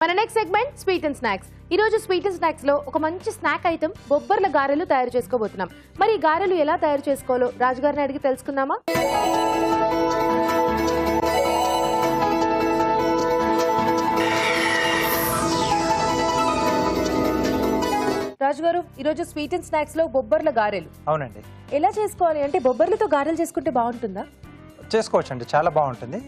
మన next segment sweet and snacks. ఈ రోజు స్వీట్ అండ్ స్నాక్స్ లో ఒక మంచి స్నాక్ ఐటమ్ బొబ్బర్ల గారెలు తయారు చేసుకోబోతున్నాం. మరి ఈ గారెలు ఎలా తయారు చేసుకోవాలో రాజుగారిని అడిగి తెలుసుకుందామా? రాజుగారు, ఈ రోజు స్వీట్ అండ్ స్నాక్స్ లో బొబ్బర్ల గారెలు. అవునండి. ఎలా చేసుకోవాలి అంటే బొబ్బర్లతో గారెలు చేసుకుంటే బాగుంటుందా? చేసుకోవచ్చు అండి, చాలా బాగుంటుంది.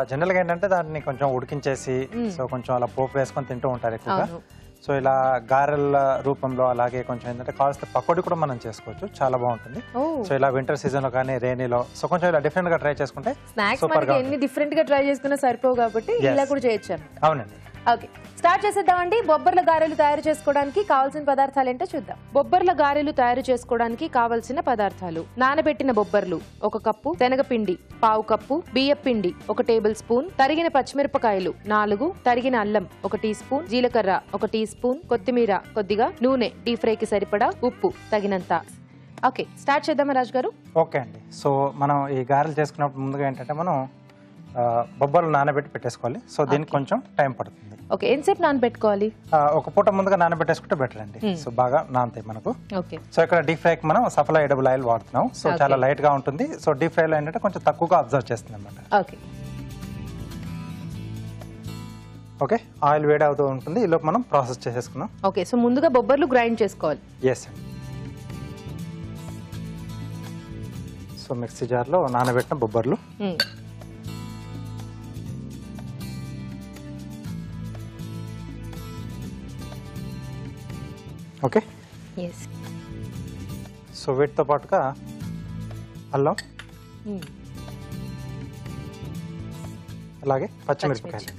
జనరల్గా ఏంటంటే దాన్ని కొంచెం ఉడికించేసి సో కొంచెం అలా పోపు వేసుకొని తింటూ ఉంటారు ఎక్కువగా. సో ఇలా గారెల రూపంలో అలాగే కొంచెం ఏంటంటే కావాల్సిన పకోడీ కూడా మనం చేసుకోవచ్చు, చాలా బాగుంటుంది. సో ఇలా వింటర్ సీజన్ లో కానీ రైనీలో సో కొంచెం ఇలా డిఫరెంట్ గా ట్రై చేసుకుంటే స్నాక్స్ మనకి ఎన్ని డిఫరెంట్ గా ట్రై చేసుకున్నా సరిపోవు కాబట్టి ఇలా కూడా చేయొచ్చు. అవునండి. Okay, start చేసేద్దామండి. బొబ్బర్ల గారెలు తయారు చేసుకోవడానికి కావాల్సిన పదార్థాలు ఏంటో చూద్దాం. బొబ్బర్ల గారెలు తయారు చేసుకోవడానికి కావాల్సిన పదార్థాలు: నానబెట్టిన బొబ్బర్లు 1 కప్పు, శనగపిండి 1/2 కప్పు, బియ్యం పిండి 1 టేబుల్ స్పూన్, తరిగిన పచ్చిమిరపకాయలు 4, తరిగిన అల్లం 1 టీ స్పూన్, జీలకర్ర 1 టీ స్పూన్, కొత్తిమీర కొద్దిగా, నూనె డీప్ ఫ్రైకి సరిపడా, ఉప్పు తగినంత. ఓకే, స్టార్ట్ చేద్దామా రాజు గారు? ఓకే అండి. సో మనం ఈ గారెలు చేసుకున్నప్పుడు ముందుగా ఏంటంటే మనం బొబ్బర్లు నానబెట్టి పెట్టేసుకోవాలి. సో దీనికి కొంచెం టైం పడుతుంది. ఓకే, ఎంతసేపు నానబెట్టుకోవాలి? ఒక పూట ముందుగా నానబెట్టేసుకుంటే బెటర్ అండి. సో బాగా నానతాయి మనకు. ఓకే. సో ఇక్కడ డీప్ ఫ్రైకి మనం సఫలా ఎడబుల్ ఆయిల్ వాడుతున్నాం. సో చాలా లైట్ గా ఉంటుంది. సో డీప్ ఫ్రైలో ఏంటంటే కొంచెం తక్కువగా అబ్జర్వ్ చేస్తుంది అనమాట. ఓకే ఓకే, ఆయిల్ వేడి అవుతూ ఉంటుంది. ఈలోపు మనం ప్రాసెస్ చేసేసుకున్నాం. ఓకే, సో ముందుగా బొబ్బర్లు గ్రైండ్ చేసుకోవాలి. ఎస్ అండి. సో మిక్సీ జార్లో నానబెట్టిన బొబ్బర్లు, ఓకే. సో వీటితో పాటుగా అల్లం, అలాగే పచ్చిమిరపకాయలు.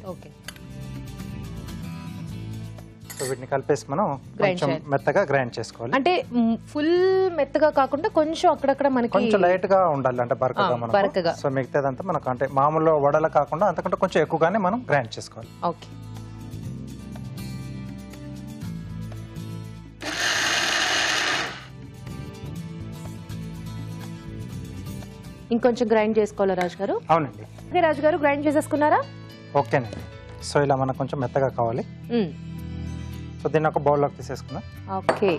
సో వీటిని కలిపేసి మనం కొంచెం మెత్తగా గ్రైండ్ చేసుకోవాలి. అంటే ఫుల్ మెత్తగా కాకుండా కొంచెం అక్కడక్కడ మనకి కొంచెం లైట్ గా ఉండాలి, అంటే బరకగా. సో మిగతాదంతా మనకు అంటే మామూలు వడల కాకుండా అంతకంటే కొంచెం ఎక్కువగానే మనం గ్రైండ్ చేసుకోవాలి. ఓకే. ఇంకొంచెం గ్రైండ్ చేసుకోవాలా రాజు గారు? అవునండి. ఓకే రాజు గారు, గ్రైండ్ చేసేసుకున్నారా? ఓకేనండి. సో ఇలా మనకు కొంచెం మెత్తగా కావాలి. సో దీన్ని ఒక బౌల్లోకి తీసేసుకుందాం. ఓకే.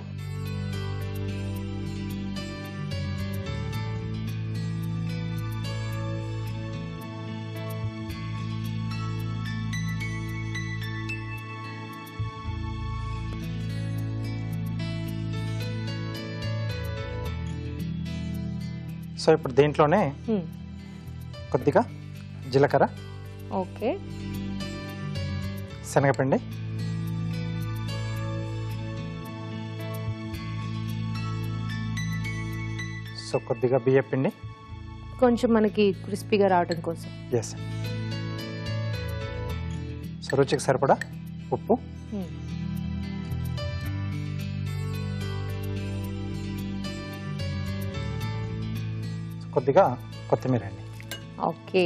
సో ఇప్పుడు దీంట్లోనే కొద్దిగా జీలకర్ర, ఓకే, శనగపిండి, సో కొద్దిగా బియ్యం పిండి, కొంచెం మనకి క్రిస్పీగా రావడం కోసం. ఎస్. సో రుచికి సరిపడా ఉప్పు, కొద్దిగా కొత్తిమీర అండి. ఓకే.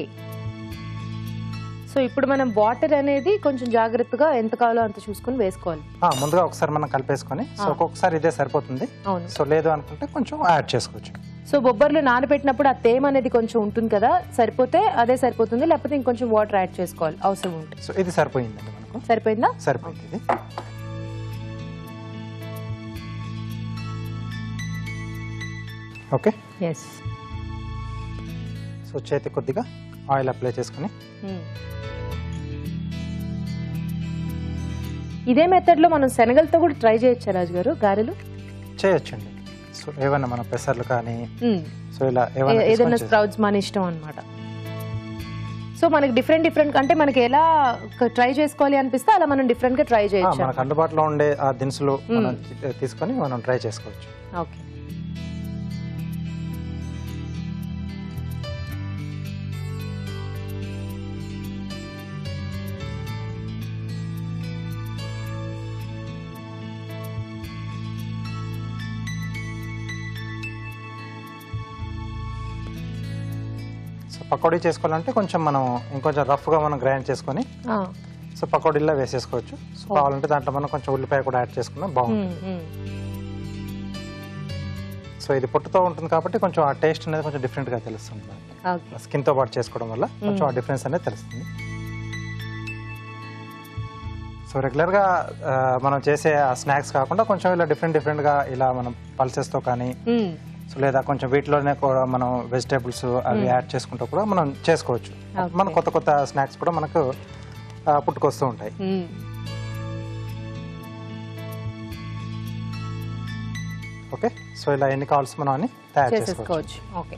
సో ఇప్పుడు మనం వాటర్ అనేది కొంచెం జాగ్రత్తగా ఎంత కావాలో అంత చూసుకుని వేసుకోవాలి. ముందుగా ఒకసారి మనం కలిపేసుకొని, సో ఒక్కొక్కసారి ఇదే సరిపోతుంది. సో లేదు అనుకుంటే కొంచెం యాడ్ చేసుకోవచ్చు. సో బొబ్బర్లు నానబెట్టినప్పుడు ఆ తేమ అనేది కొంచెం ఉంటుంది కదా, సరిపోతే అదే సరిపోతుంది, లేకపోతే ఇంకొంచెం వాటర్ యాడ్ చేసుకోవాలి అవసరం ఉంటుంది. సో ఇది సరిపోయిందండి మనకు. సరిపోయిందా? సరిపోయింది ఇది. ఓకే. ఎస్. సో చేతి కొద్దిగా ఆయిల్ అప్లై చేసుకుని, ఇదే మెథడ్ లో మనం శనగలతో కూడా ట్రై చేయొచ్చా రాజు గారు గారెలు? చేయొచ్చండి. సో ఏమన్నా మన పెసర్లు కానీ, సో ఇలా ఏదైనా స్ప్రౌట్స్ మన ఇష్టం అన్నమాట. సో మనకి డిఫరెంట్ అంటే మనకి ఎలా ట్రై చేసుకోవాలి అనిపిస్తే అలా మనం డిఫరెంట్ గా ట్రై చేయొచ్చు. మనకు అందుబాటులో ఉండే ఆ దినుసులు మనం తీసుకొని మనం ట్రై చేసుకోవచ్చు. ఓకే. పకోడీ చేసుకోవాలంటే కొంచెం మనం ఇంకొంచెం రఫ్గా మనం గ్రైండ్ చేసుకొని సో పకోడీలా వేసేసుకోవచ్చు. సో కావాలంటే దాంట్లో మనం కొంచెం ఉల్లిపాయ కూడా యాడ్ చేసుకున్నా బాగుంటుంది. సో ఇది పొట్టుతో ఉంటుంది కాబట్టి కొంచెం ఆ టేస్ట్ అనేది కొంచెం డిఫరెంట్గా తెలుస్తుంది. స్కిన్తో పాటు చేసుకోవడం వల్ల కొంచెం ఆ డిఫరెన్స్ అనేది తెలుస్తుంది. సో సో రెగ్యులర్గా మనం చేసే స్నాక్స్ కాకుండా కొంచెం ఇలా డిఫరెంట్గా ఇలా మనం పల్సెస్తో కానీ సో లేదా కొంచెం వీటిలోనే కూడా మనం వెజిటేబుల్స్ అవి యాడ్ చేసుకుంటూ కూడా మనం చేసుకోవచ్చు. మన కొత్త కొత్త స్నాక్స్ కూడా మనకు పుట్టుకొస్తూ ఉంటాయి. ఓకే, సో ఇలా ఎన్ని కావాల్సి మనం అని తయారు చేసుకోవచ్చు. ఓకే,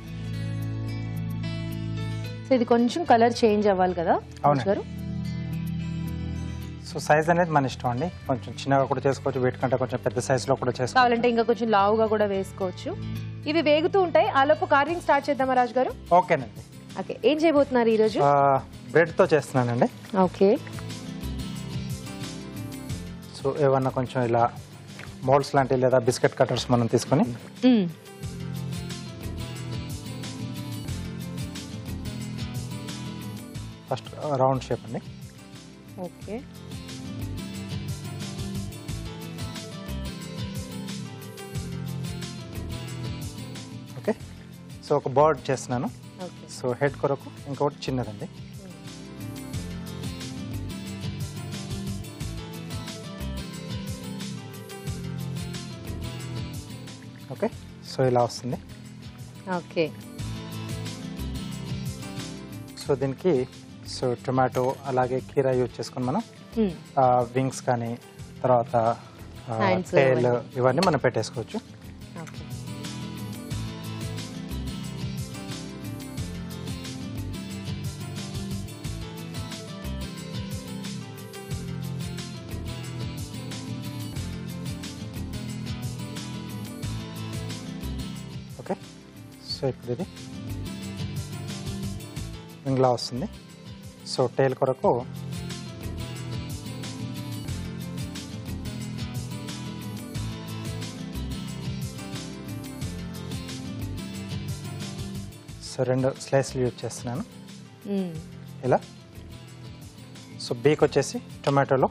సో ఇది కొంచెం కలర్ చేంజ్ అవ్వాలి కదా? అవును. సో సైజ్ అనేది మన ఇష్టం అండి, కొంచెం చిన్నగా కూడా చేసుకోవచ్చు, వీటికంటే కొంచెం పెద్ద సైజులో కూడా చేసుకోవచ్చు, కావాలంటే ఇంకా కొంచెం లావుగా కూడా వేసుకోవచ్చు. ఇవి వేగుతూ ఉంటాయి, ఆలోపు కార్వింగ్ స్టార్ట్ చేద్దామా రాజు గారు? ఓకేనండి. ఓకే, ఏం చేయబోతున్నారు ఈరోజు? బ్రెడ్తో చేస్తున్నానండి. ఓకే, సో ఏమన్నా కొంచెం ఇలా మోల్డ్స్ లాంటివి లేదా బిస్కెట్ కట్టర్స్ మనం తీసుకొని ఫస్ట్ రౌండ్ షేప్ అండి. ఓకే, ఓకే, సో ఒక బర్డ్ చేస్తున్నాను. సో హెడ్ కొరకు ఇంకొకటి చిన్నదండి. ఓకే, సో ఇలా వస్తుంది. ఓకే, సో దీనికి సో టొమాటో అలాగే కీరా యూజ్ చేసుకొని మనం వింగ్స్ కానీ తర్వాత టేల్ ఇవన్నీ మనం పెట్టేసుకోవచ్చు. ఓకే, సో ఇప్పుడు ఇది వింగ్లా వస్తుంది. సో టేల్ కొరకు సో 2 స్లైస్లు యూజ్ చేస్తున్నాను ఇలా. సో బీక్ వచ్చేసి టొమాటోలో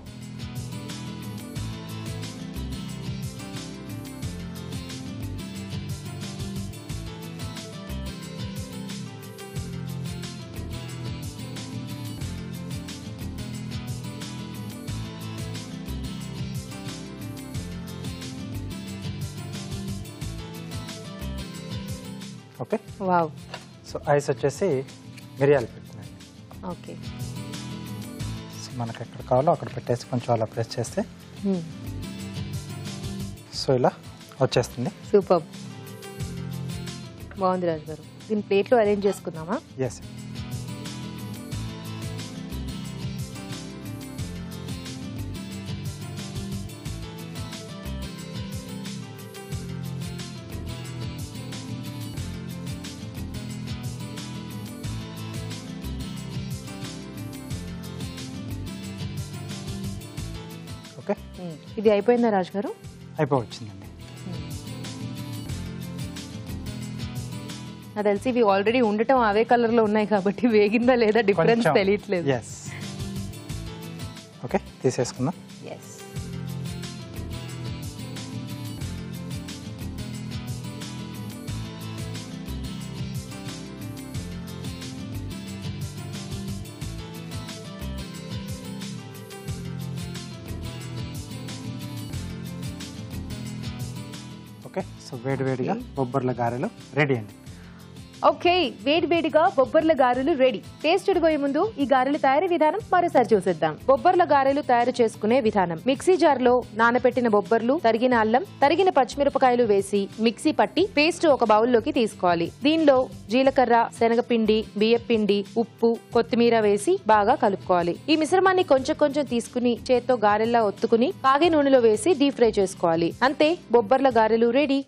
ఓకే. వావ్. సో ఐస్ వచ్చేసి మిరియాలు పెడుతున్నాను. ఓకే, సో మనకు ఎక్కడ కావాలో అక్కడ పెట్టేసి కొంచెం అలా ప్రెస్ చేస్తే సో ఇలా వచ్చేస్తుంది. సూపర్, బాగుంది రాజు గారు. దీని ప్లేట్లో అరేంజ్ చేసుకుందామా? ఎస్. ఓకే, ఇది అయిపోయిందా రాజు గారు? అయిపోవచ్చిందండి. నాకు తెలిసి ఇవి ఆల్రెడీ ఉండటం అవే కలర్ లో ఉన్నాయి కాబట్టి వేగిందా లేదా డిఫరెన్స్ తెలియట్లేదు. ఎస్. ఓకే, తీసేసుకుందాం. ఎస్. ఓకే, సో వేడివేడిగా బొబ్బర్ల గారెలు రెడీ అండి. ఓకే, వేడివేడిగా బొబ్బర్ల గారెలు రెడీ. టేస్ట్ చూడబోయే ముందు ఈ గారెల తయారీ విధానం మరోసారి చూసేద్దాం. బొబ్బర్ల గారెలు తయారు చేసుకునే విధానం: మిక్సీ జార్ లో నానబెట్టిన బొబ్బర్లు, తరిగిన అల్లం, తరిగిన పచ్చిమిరపకాయలు వేసి మిక్సీ పట్టి పేస్ట్ ఒక బౌల్లోకి తీసుకోవాలి. దీనిలో జీలకర్ర, శనగపిండి, బియ్యపిండి, ఉప్పు, కొత్తిమీర వేసి బాగా కలుపుకోవాలి. ఈ మిశ్రమాన్ని కొంచెం కొంచెం తీసుకుని చేత్తో గారెల్లా ఒత్తుకుని కాగే నూనెలో వేసి డీప్ ఫ్రై చేసుకోవాలి. అంతే, బొబ్బర్ల గారెలు రెడీ.